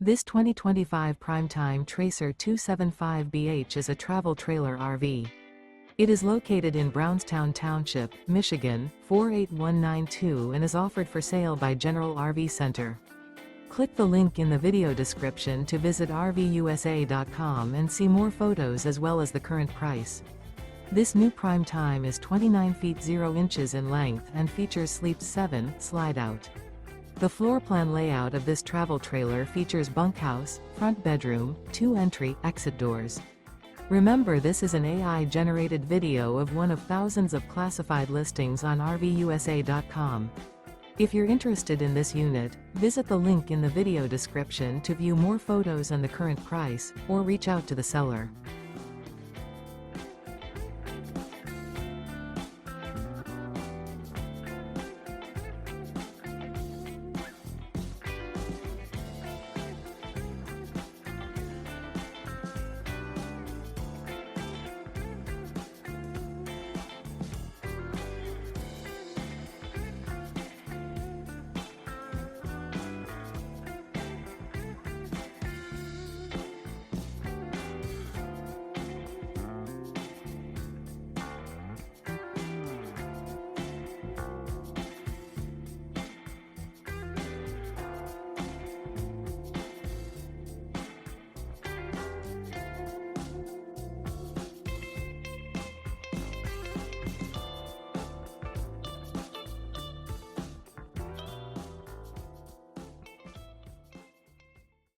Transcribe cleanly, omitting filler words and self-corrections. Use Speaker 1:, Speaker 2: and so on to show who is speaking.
Speaker 1: This 2025 Primetime Tracer 275BH is a travel trailer RV. It is located in Brownstown Township, Michigan, 48192 and is offered for sale by General RV Center. Click the link in the video description to visit RVUSA.com and see more photos as well as the current price. This new Primetime is 29 feet 0 inches in length and features Sleep 7 Slideout. The floor plan layout of this travel trailer features bunkhouse, front bedroom, 2 entry/exit doors. Remember, this is an AI-generated video of one of thousands of classified listings on RVUSA.com. If you're interested in this unit, visit the link in the video description to view more photos and the current price, or reach out to the seller.